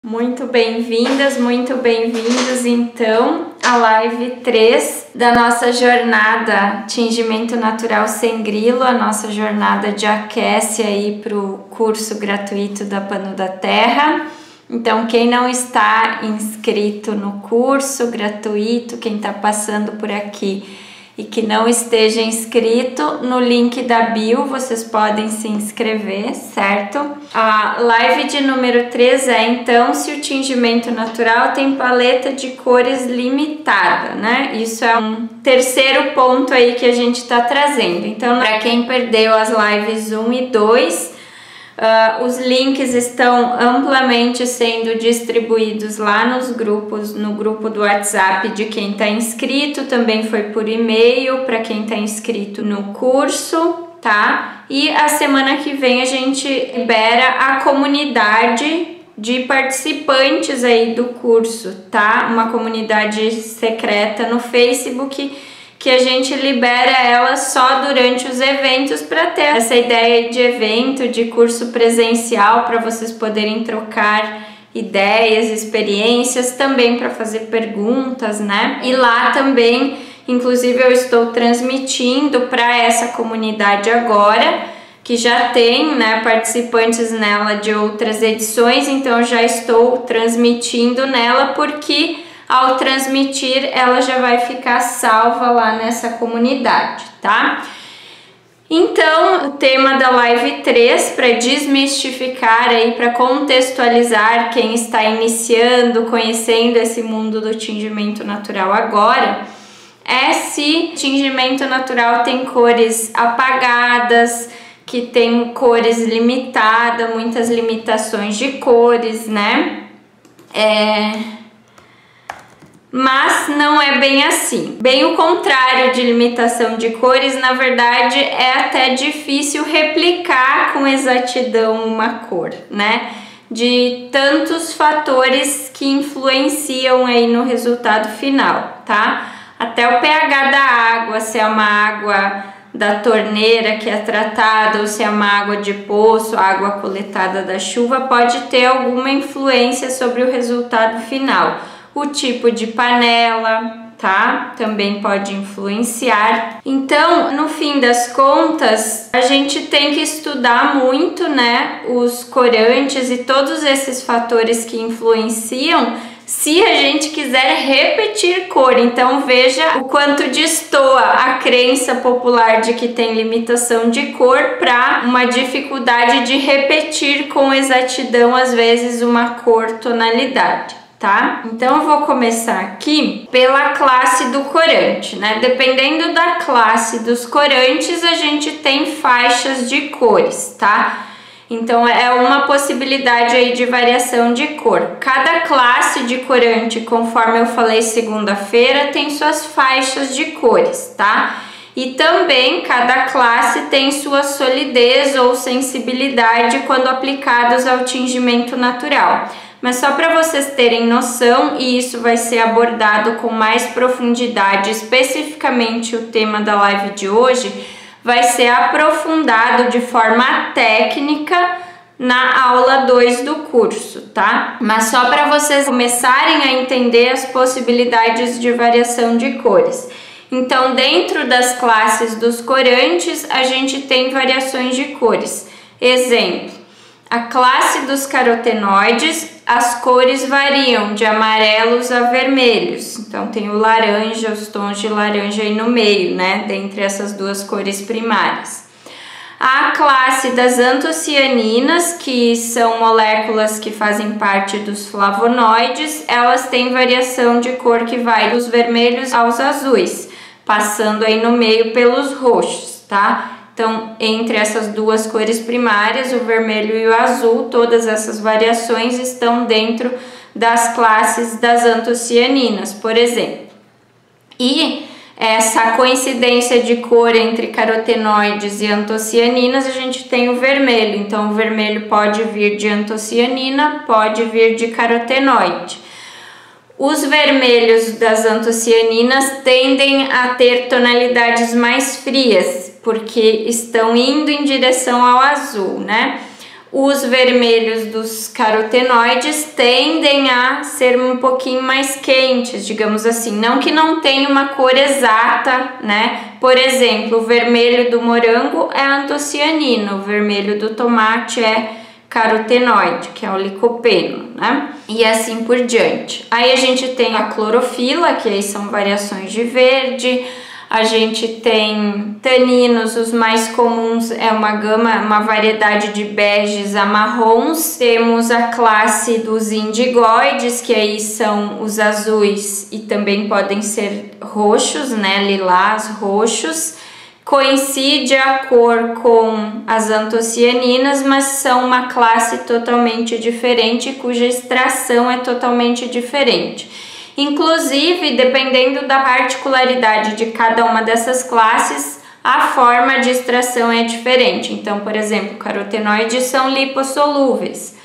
Muito bem-vindas, muito bem-vindos então à live 3 da nossa jornada Tingimento Natural Sem Grilo, a nossa jornada de aquece aí para o curso gratuito da Pano da Terra. Então, quem não está inscrito no curso gratuito, quem está passando por aqui e que não esteja inscrito, no link da bio vocês podem se inscrever, certo? A live de número 3 é então se o tingimento natural tem paleta de cores limitada, né? Isso é um terceiro ponto aí que a gente está trazendo. Então, para quem perdeu as lives 1 e 2, os links estão amplamente sendo distribuídos lá nos grupos, no grupo do WhatsApp de quem está inscrito, também foi por e-mail para quem está inscrito no curso, tá? E a semana que vem a gente libera a comunidade de participantes aí do curso, tá? Uma comunidade secreta no Facebook, que a gente libera ela só durante os eventos para ter essa ideia de evento, de curso presencial, para vocês poderem trocar ideias, experiências, também para fazer perguntas, né? E lá também, inclusive, eu estou transmitindo para essa comunidade agora, que já tem, né, participantes nela de outras edições, então eu já estou transmitindo nela porque ao transmitir, ela já vai ficar salva lá nessa comunidade, tá? Então, o tema da live 3, para desmistificar aí, para contextualizar quem está iniciando, conhecendo esse mundo do tingimento natural agora, é se tingimento natural tem cores apagadas, que tem cores limitadas, muitas limitações de cores, né? Mas não é bem assim. Bem o contrário de limitação de cores, na verdade é até difícil replicar com exatidão uma cor, né? De tantos fatores que influenciam aí no resultado final, tá? Até o pH da água, se é uma água da torneira que é tratada ou se é uma água de poço, água coletada da chuva, pode ter alguma influência sobre o resultado final. O tipo de panela, tá? Também pode influenciar. Então, no fim das contas, a gente tem que estudar muito, né, os corantes e todos esses fatores que influenciam se a gente quiser repetir cor. Então, veja o quanto destoa a crença popular de que tem limitação de cor para uma dificuldade de repetir com exatidão, às vezes, uma cor tonalidade. Tá? Então eu vou começar aqui pela classe do corante, né? Dependendo da classe dos corantes, a gente tem faixas de cores, tá? Então é uma possibilidade aí de variação de cor. Cada classe de corante, conforme eu falei segunda-feira, tem suas faixas de cores, tá? E também cada classe tem sua solidez ou sensibilidade quando aplicados ao tingimento natural. Mas só para vocês terem noção, e isso vai ser abordado com mais profundidade, especificamente o tema da live de hoje, vai ser aprofundado de forma técnica na aula 2 do curso, tá? Mas só para vocês começarem a entender as possibilidades de variação de cores. Então, dentro das classes dos corantes, a gente tem variações de cores. Exemplo, a classe dos carotenoides, as cores variam de amarelos a vermelhos. Então tem o laranja, os tons de laranja aí no meio, né? Dentre essas duas cores primárias. A classe das antocianinas, que são moléculas que fazem parte dos flavonoides, elas têm variação de cor que vai dos vermelhos aos azuis, passando aí no meio pelos roxos, tá? Então, entre essas duas cores primárias, o vermelho e o azul, todas essas variações estão dentro das classes das antocianinas, por exemplo. E essa coincidência de cor entre carotenoides e antocianinas, a gente tem o vermelho. Então, o vermelho pode vir de antocianina, pode vir de carotenoide. Os vermelhos das antocianinas tendem a ter tonalidades mais frias, porque estão indo em direção ao azul, né? Os vermelhos dos carotenoides tendem a ser um pouquinho mais quentes, digamos assim. Não que não tenha uma cor exata, né? Por exemplo, o vermelho do morango é antocianina, o vermelho do tomate é carotenoide, que é o licopeno, né? E assim por diante. Aí a gente tem a clorofila, que aí são variações de verde. A gente tem taninos, os mais comuns é uma variedade de beges a marrons. Temos a classe dos indigoides, que aí são os azuis e também podem ser roxos, né? Lilás, roxos. Coincide a cor com as antocianinas, mas são uma classe totalmente diferente, cuja extração é totalmente diferente. Inclusive, dependendo da particularidade de cada uma dessas classes, a forma de extração é diferente. Então, por exemplo, carotenoides são lipossolúveis,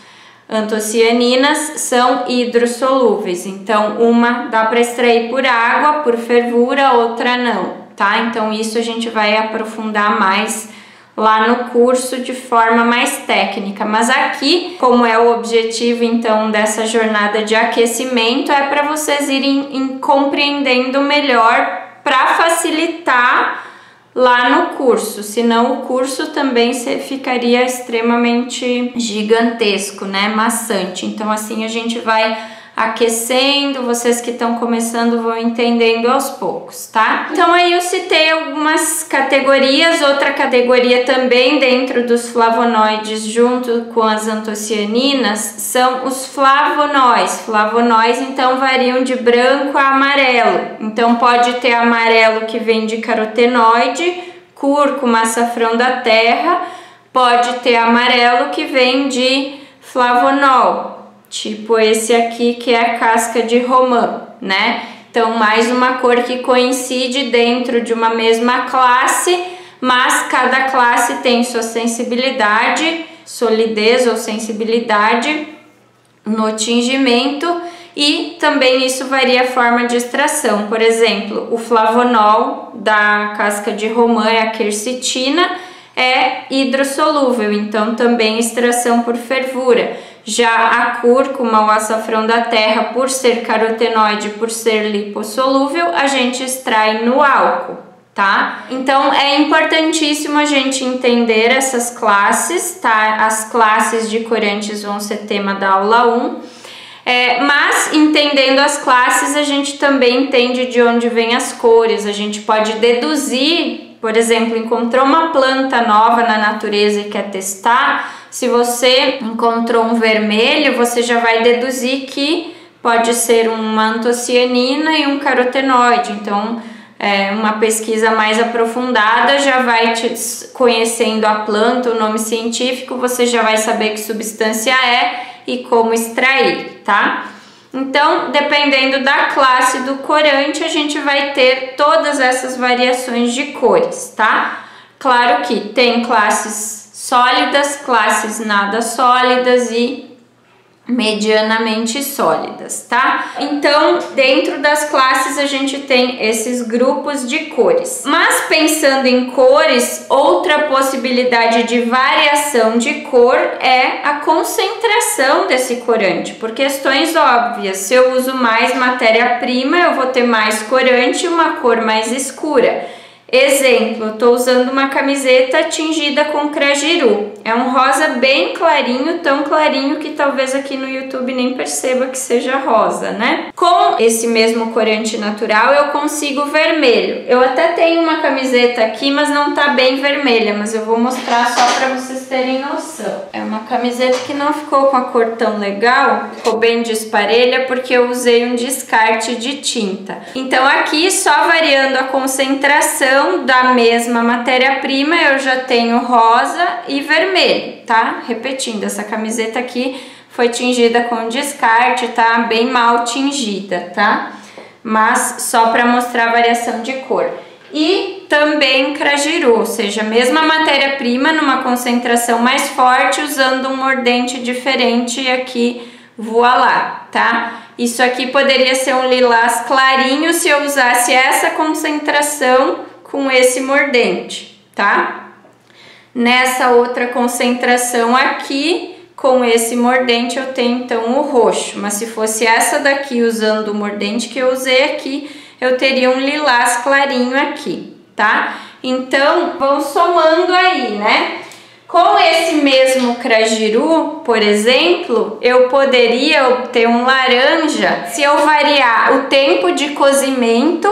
antocianinas são hidrossolúveis. Então, uma dá para extrair por água, por fervura, outra não, tá? Então, isso a gente vai aprofundar mais lá no curso de forma mais técnica, mas aqui, como é o objetivo então dessa jornada de aquecimento, é para vocês irem compreendendo melhor para facilitar lá no curso, senão o curso também ficaria extremamente gigantesco, né, maçante. Então assim a gente vai aquecendo, vocês que estão começando vão entendendo aos poucos, tá? Então aí eu citei algumas categorias, outra categoria também dentro dos flavonoides junto com as antocianinas são os flavonóis. Flavonóis então variam de branco a amarelo, então pode ter amarelo que vem de carotenoide, cúrcuma, açafrão da terra, pode ter amarelo que vem de flavonol, tipo esse aqui que é a casca de romã, né? Então mais uma cor que coincide dentro de uma mesma classe, mas cada classe tem sua sensibilidade, solidez ou sensibilidade no tingimento e também isso varia a forma de extração. Por exemplo, o flavonol da casca de romã é a quercetina, é hidrossolúvel, então também extração por fervura. Já a cúrcuma, o açafrão da terra, por ser carotenoide, por ser lipossolúvel, a gente extrai no álcool, tá? Então é importantíssimo a gente entender essas classes, tá? As classes de corantes vão ser tema da aula 1. Mas entendendo as classes, a gente também entende de onde vêm as cores, a gente pode deduzir, por exemplo, encontrou uma planta nova na natureza e quer testar, se você encontrou um vermelho, você já vai deduzir que pode ser uma antocianina e um carotenoide, então uma pesquisa mais aprofundada já vai te conhecendo a planta, o nome científico, você já vai saber que substância é e como extrair, tá? Então, dependendo da classe do corante, a gente vai ter todas essas variações de cores, tá? Claro que tem classes sólidas, classes nada sólidas e medianamente sólidas, tá? Então, dentro das classes a gente tem esses grupos de cores. Mas pensando em cores, outra possibilidade de variação de cor é a concentração desse corante, por questões óbvias. Se eu uso mais matéria-prima, eu vou ter mais corante e uma cor mais escura. Exemplo, eu tô usando uma camiseta tingida com crajiru. É um rosa bem clarinho, tão clarinho que talvez aqui no YouTube nem perceba que seja rosa, né? Com esse mesmo corante natural eu consigo vermelho. Eu até tenho uma camiseta aqui, mas não tá bem vermelha, mas eu vou mostrar só para vocês terem noção. É uma camiseta que não ficou com a cor tão legal, ficou bem disparelha porque eu usei um descarte de tinta. Então aqui, só variando a concentração da mesma matéria-prima, eu já tenho rosa e vermelho, tá? Repetindo, essa camiseta aqui foi tingida com descarte, tá? Bem mal tingida, tá? Mas só para mostrar a variação de cor. E também crajiru, ou seja, a mesma matéria-prima numa concentração mais forte, usando um mordente diferente e aqui voilá, tá? Isso aqui poderia ser um lilás clarinho se eu usasse essa concentração com esse mordente, tá? Nessa outra concentração aqui, com esse mordente eu tenho então o roxo, mas se fosse essa daqui usando o mordente que eu usei aqui, eu teria um lilás clarinho aqui, tá? Então, vão somando aí, né? Com esse mesmo crajiru, por exemplo, eu poderia obter um laranja se eu variar o tempo de cozimento